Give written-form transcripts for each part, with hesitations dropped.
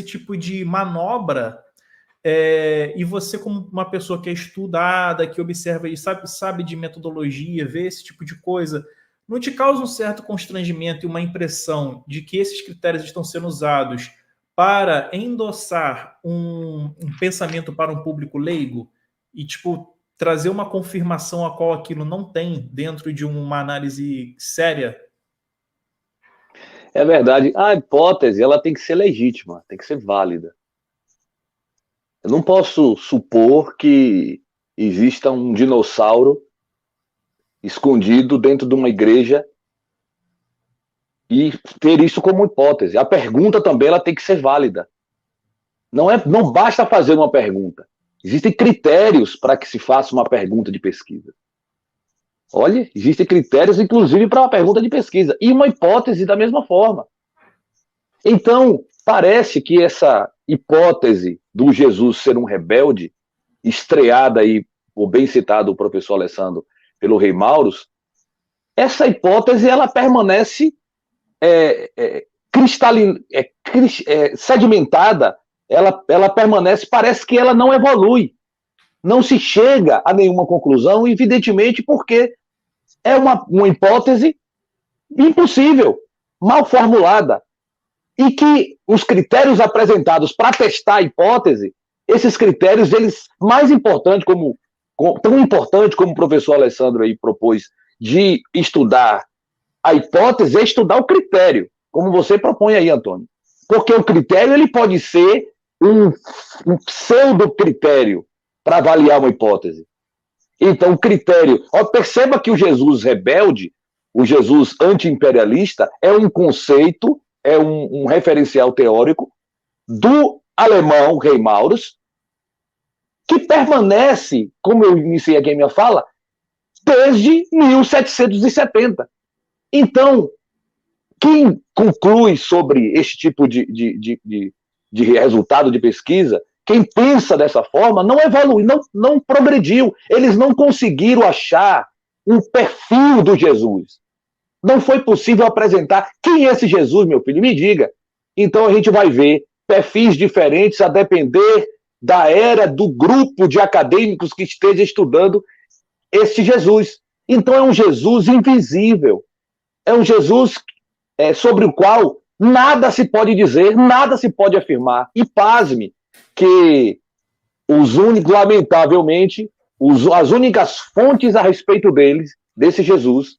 tipo de manobra, e você, como uma pessoa que é estudada, que observa e sabe de metodologia, vê esse tipo de coisa, não te causa um certo constrangimento e uma impressão de que esses critérios estão sendo usados para endossar um pensamento para um público leigo e, tipo, trazer uma confirmação a qual aquilo não tem dentro de uma análise séria? É verdade. A hipótese, ela tem que ser legítima, tem que ser válida. Eu não posso supor que exista um dinossauro escondido dentro de uma igreja e ter isso como hipótese. A pergunta também ela tem que ser válida. Não basta fazer uma pergunta. Existem critérios para que se faça uma pergunta de pesquisa. Olha, existem critérios, inclusive, para uma pergunta de pesquisa. E uma hipótese da mesma forma. Então, parece que essa hipótese do Jesus ser um rebelde, estreada aí, o bem citado o professor Alessandro, pelo Rei Maurus, essa hipótese ela permanece sedimentada, ela permanece, parece que ela não evolui. Não se chega a nenhuma conclusão, evidentemente, porque é uma hipótese impossível, mal formulada, e que os critérios apresentados para testar a hipótese, esses critérios, eles mais importantes, tão importante como o professor Alessandro aí propôs, de estudar a hipótese, é estudar o critério, como você propõe aí, Antônio. Porque o critério ele pode ser um pseudo-critério para avaliar uma hipótese. Então, o critério... perceba que o Jesus rebelde, o Jesus anti-imperialista, é um conceito, é um referencial teórico do alemão Rei Maurus, que permanece, como eu iniciei aqui a minha fala, desde 1770. Então, quem conclui sobre este tipo de resultado de pesquisa, quem pensa dessa forma, não evolui, não progrediu. Eles não conseguiram achar um perfil do Jesus. Não foi possível apresentar quem é esse Jesus, meu filho, me diga. Então a gente vai ver perfis diferentes a depender da era, do grupo de acadêmicos que esteja estudando esse Jesus. Então é um Jesus invisível. É um Jesus sobre o qual nada se pode dizer, nada se pode afirmar. E pasme que lamentavelmente, as únicas fontes a respeito desse Jesus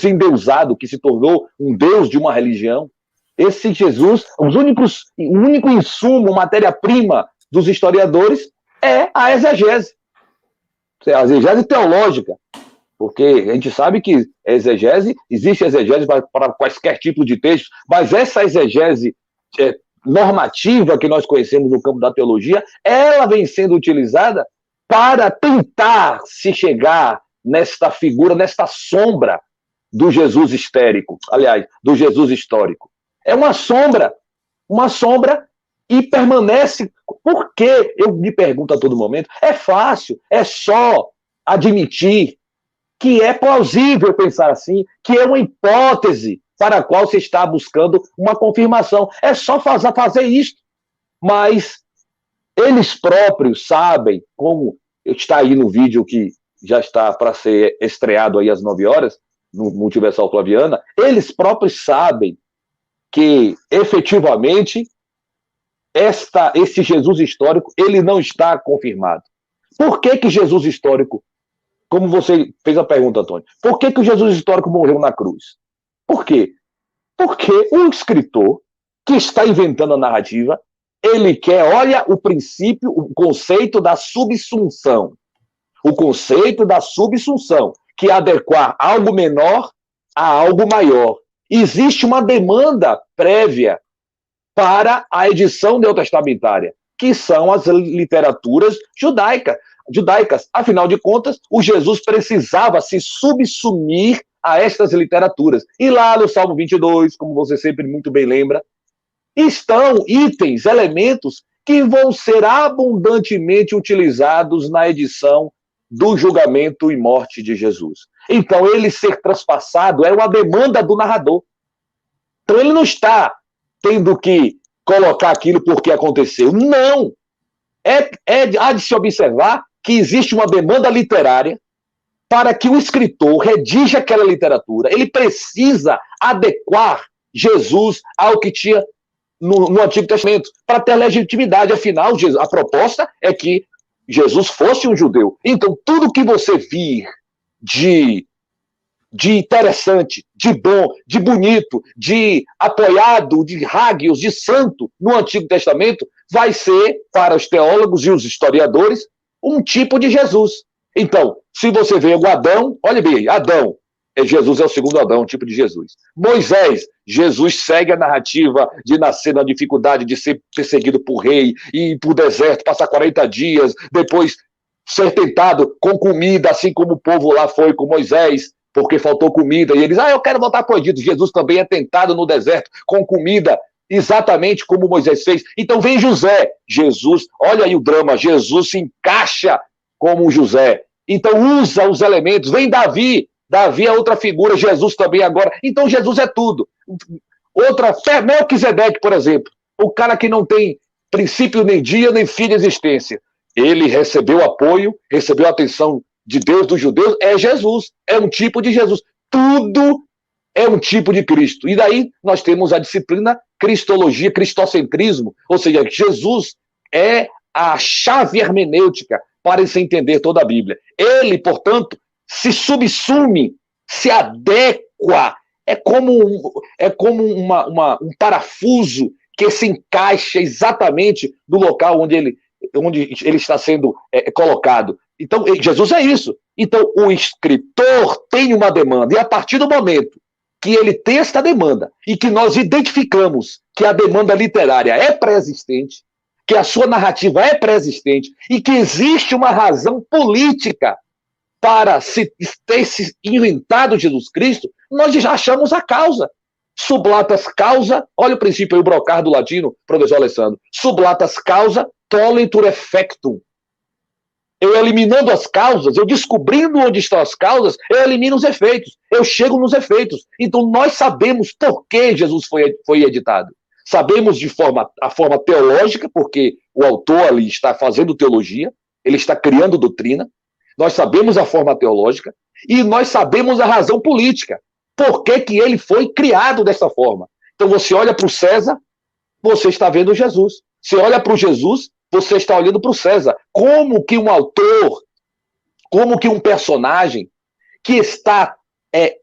endeusado, que se tornou um deus de uma religião, esse Jesus, o único insumo, matéria-prima dos historiadores é a exegese teológica. Porque a gente sabe que existe exegese para quaisquer tipo de texto, mas essa exegese normativa que nós conhecemos no campo da teologia, ela vem sendo utilizada para tentar se chegar nesta figura, nesta sombra do Jesus histérico, aliás, do Jesus histórico. É uma sombra e permanece. Por que? Eu me pergunto a todo momento. É fácil, é só admitir que é plausível pensar assim, que é uma hipótese para a qual se está buscando uma confirmação. É só fazer isso. Mas eles próprios sabem, como está aí no vídeo que já está para ser estreado aí às 9 horas, no Multiversal Flaviana, eles próprios sabem que, efetivamente, esse Jesus histórico, ele não está confirmado. Por que Jesus histórico, como você fez a pergunta, Antônio, por que o Jesus histórico morreu na cruz? Por quê? Porque o escritor que está inventando a narrativa, ele quer, olha o princípio, o conceito da subsunção. O conceito da subsunção, que é adequar algo menor a algo maior. Existe uma demanda prévia para a edição neotestamentária, que são as literaturas judaicas. Afinal de contas, o Jesus precisava se subsumir a estas literaturas. E lá no Salmo 22, como você sempre muito bem lembra, estão itens, elementos que vão ser abundantemente utilizados na edição do julgamento e morte de Jesus. Então, ele ser transpassado é uma demanda do narrador. Então, ele não está tendo que colocar aquilo porque aconteceu. Não! Há de se observar que existe uma demanda literária para que o escritor redija aquela literatura. Ele precisa adequar Jesus ao que tinha no Antigo Testamento, para ter legitimidade. Afinal, a proposta é que Jesus fosse um judeu. Então, tudo que você vir de interessante, de bom, de bonito, de apoiado, de hagios, de santo no Antigo Testamento, vai ser, para os teólogos e os historiadores, um tipo de Jesus. Então, se você vê o Adão, olha bem, Adão, Jesus é o segundo Adão, um tipo de Jesus. Moisés, Jesus segue a narrativa de nascer na dificuldade de ser perseguido por rei, ir para o deserto, passar 40 dias, depois ser tentado com comida, assim como o povo lá foi com Moisés, porque faltou comida, e eles, eu quero voltar para o Egito. Jesus também é tentado no deserto com comida, exatamente como Moisés fez. Então vem José, Jesus, olha aí o drama, Jesus se encaixa como José, então usa os elementos, vem Davi é outra figura, Jesus também agora, então Jesus é tudo. Outra, Melquisedeque, por exemplo, o cara que não tem princípio nem dia, nem fim de existência, ele recebeu apoio, recebeu a atenção de Deus, dos judeus, é Jesus, é um tipo de Jesus, tudo é um tipo de Cristo, e daí nós temos a disciplina cristologia, cristocentrismo, ou seja, Jesus é a chave hermenêutica para se entender toda a Bíblia. Ele, portanto, se subsume, se adequa, é como um parafuso que se encaixa exatamente no local onde ele está sendo colocado. Então, Jesus é isso. Então, o escritor tem uma demanda, e a partir do momento que ele tem esta demanda, e que nós identificamos que a demanda literária é pré-existente, que a sua narrativa é pré-existente, e que existe uma razão política para ter se inventado Jesus Cristo, nós já achamos a causa. Sublatas causa, olha o princípio aí, o brocar do latino, professor Alessandro. Sublatas causa, tollitur effectum. Eu eliminando as causas, eu descobrindo onde estão as causas, eu elimino os efeitos, eu chego nos efeitos. Então nós sabemos por que Jesus foi editado. Sabemos a forma teológica, porque o autor ali está fazendo teologia, ele está criando doutrina. Nós sabemos a forma teológica e nós sabemos a razão política. Por que ele foi criado dessa forma? Então você olha para o César, você está vendo Jesus. Você olha para o Jesus, você está olhando para o César. Como que um autor, como que um personagem que está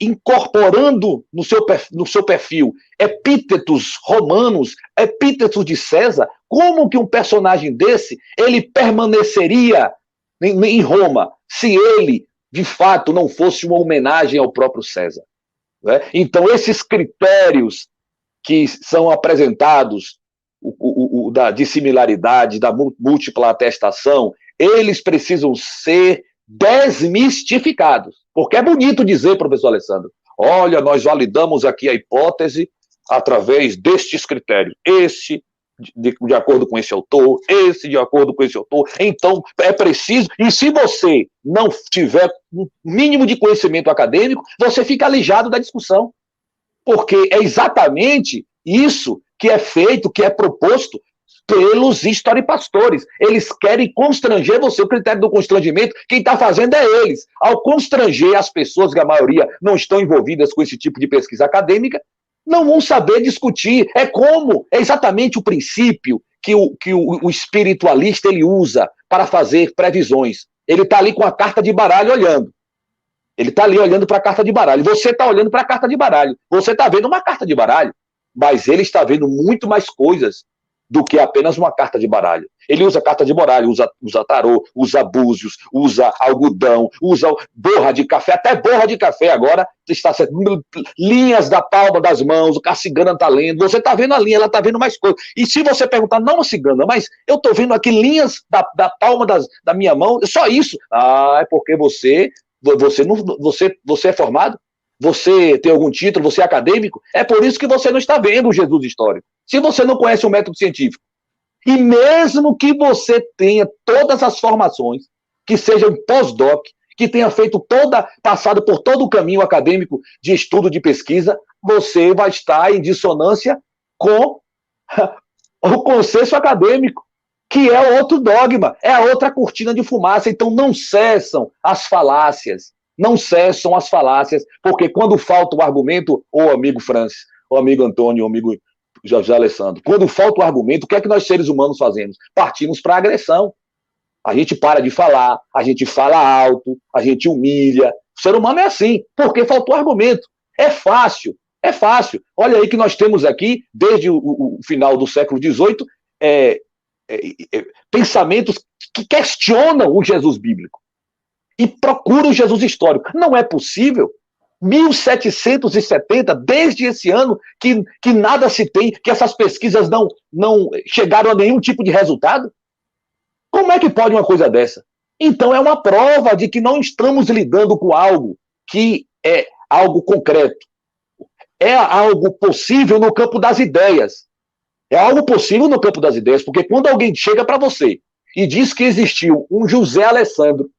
incorporando no seu perfil epítetos romanos, epítetos de César, como que um personagem desse, ele permaneceria em Roma, se ele, de fato, não fosse uma homenagem ao próprio César. Né? Então, esses critérios que são apresentados, de similaridade, da múltipla atestação, eles precisam ser desmistificados. Porque é bonito dizer, professor Alessandro, olha, nós validamos aqui a hipótese através destes critérios. Esse de acordo com esse autor, esse de acordo com esse autor. Então, é preciso... E se você não tiver um mínimo de conhecimento acadêmico, você fica alijado da discussão. Porque é exatamente isso que é feito, que é proposto pelos historipastores. Eles querem constranger você. O critério do constrangimento, quem está fazendo é eles. Ao constranger as pessoas, que a maioria não estão envolvidas com esse tipo de pesquisa acadêmica, não vão saber discutir. É exatamente o princípio que o espiritualista ele usa para fazer previsões. Ele está ali com a carta de baralho olhando. Ele está ali olhando para a carta de baralho. Você está olhando para a carta de baralho. Você está vendo uma carta de baralho, mas ele está vendo muito mais coisas do que apenas uma carta de baralho. Ele usa carta de baralho, usa tarô, usa búzios, usa algodão, usa borra de café, até borra de café agora está sendo linhas da palma das mãos, a cigana está lendo, você está vendo a linha, ela está vendo mais coisas. E se você perguntar, não a cigana, mas eu estou vendo aqui linhas da palma da minha mão, só isso. É porque você é formado? Você tem algum título? Você é acadêmico? É por isso que você não está vendo o Jesus histórico. Se você não conhece o método científico, e mesmo que você tenha todas as formações, que sejam pós-doc, que tenha passado por todo o caminho acadêmico de estudo, de pesquisa, você vai estar em dissonância com o consenso acadêmico, que é outro dogma, é a outra cortina de fumaça. Então não cessam as falácias, não cessam as falácias, porque quando falta o argumento, ô amigo Francis, ô amigo Antônio, ô amigo José Alessandro, quando falta o argumento, o que é que nós seres humanos fazemos? Partimos para a agressão. A gente para de falar, a gente fala alto, a gente humilha. O ser humano é assim, porque faltou argumento. É fácil, é fácil. Olha aí que nós temos aqui, desde o final do século XVIII, pensamentos que questionam o Jesus bíblico e procuram o Jesus histórico. Não é possível. 1770, desde esse ano, que nada se tem, que essas pesquisas não chegaram a nenhum tipo de resultado. Como é que pode uma coisa dessa? Então é uma prova de que não estamos lidando com algo que é algo concreto. É algo possível no campo das ideias. É algo possível no campo das ideias, porque quando alguém chega para você e diz que existiu um José Alessandro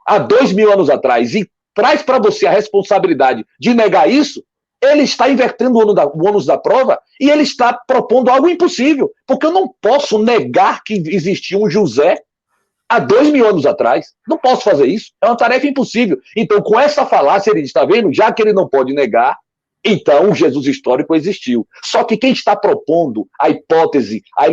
há 2000 anos atrás e traz para você a responsabilidade de negar isso, ele está invertendo o ônus da prova e ele está propondo algo impossível, porque eu não posso negar que existia um José há 2000 anos atrás. Não posso fazer isso, é uma tarefa impossível. Então, com essa falácia, ele está vendo, já que ele não pode negar, então o Jesus histórico existiu. Só que quem está propondo a hipótese, a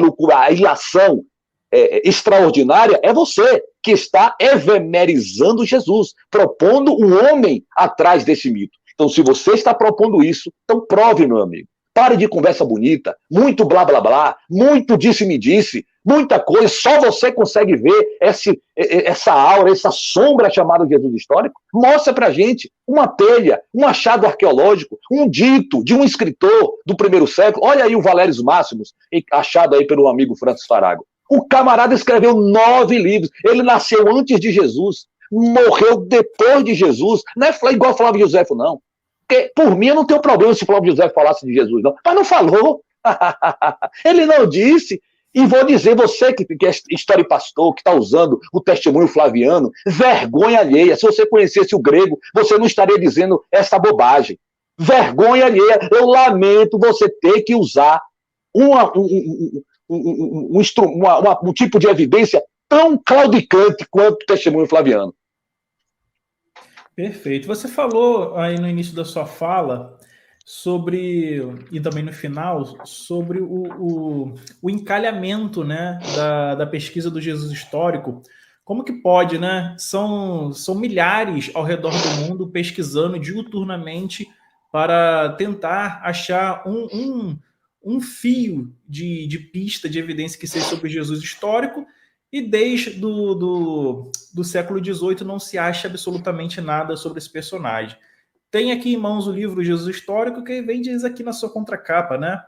ilação extraordinária é você, que está evemerizando Jesus, propondo um homem atrás desse mito. Então, se você está propondo isso, então prove, meu amigo. Pare de conversa bonita, muito blá blá blá, muito disse-me-disse, muita coisa, só você consegue ver essa aura, essa sombra chamada Jesus histórico. Mostra pra gente uma telha, um achado arqueológico, um dito de um escritor do primeiro século. Olha aí o Valérios Máximos, achado aí pelo amigo Francis Farago. O camarada escreveu 9 livros, ele nasceu antes de Jesus, morreu depois de Jesus, não é igual Flávio Josefo, não. Porque, por mim, eu não tenho problema se Flávio José falasse de Jesus, não. Mas não falou. Ele não disse. E vou dizer, você que é história e pastor, que está usando o testemunho flaviano, vergonha alheia. Se você conhecesse o grego, você não estaria dizendo essa bobagem. Vergonha alheia. Eu lamento você ter que usar um tipo de evidência tão claudicante quanto o testemunho flaviano. Perfeito. Você falou aí no início da sua fala sobre, e também no final, sobre o encalhamento, né, da pesquisa do Jesus histórico. Como que pode, né? São milhares ao redor do mundo pesquisando diuturnamente para tentar achar um fio de pista, de evidência que seja sobre Jesus histórico, e desde do século XVIII não se acha absolutamente nada sobre esse personagem. Tem aqui em mãos o livro Jesus Histórico, que vem diz aqui na sua contracapa, né?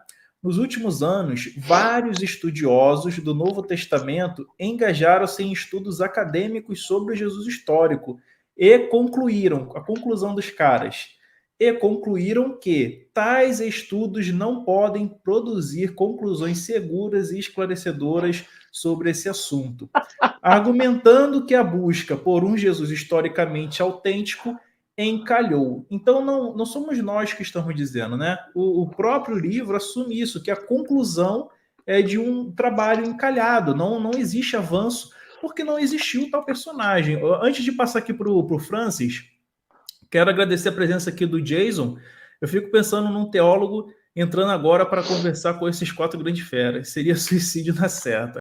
Nos últimos anos, vários estudiosos do Novo Testamento engajaram-se em estudos acadêmicos sobre o Jesus histórico e concluíram, a conclusão dos caras, e concluíram que tais estudos não podem produzir conclusões seguras e esclarecedoras sobre esse assunto, argumentando que a busca por um Jesus historicamente autêntico encalhou. Então, não somos nós que estamos dizendo, né? O próprio livro assume isso, que a conclusão é de um trabalho encalhado, não existe avanço, porque não existiu tal personagem. Antes de passar aqui para o Francis, quero agradecer a presença aqui do Jason. Eu fico pensando num teólogo entrando agora para conversar com esses 4 grandes feras. Seria suicídio na certa.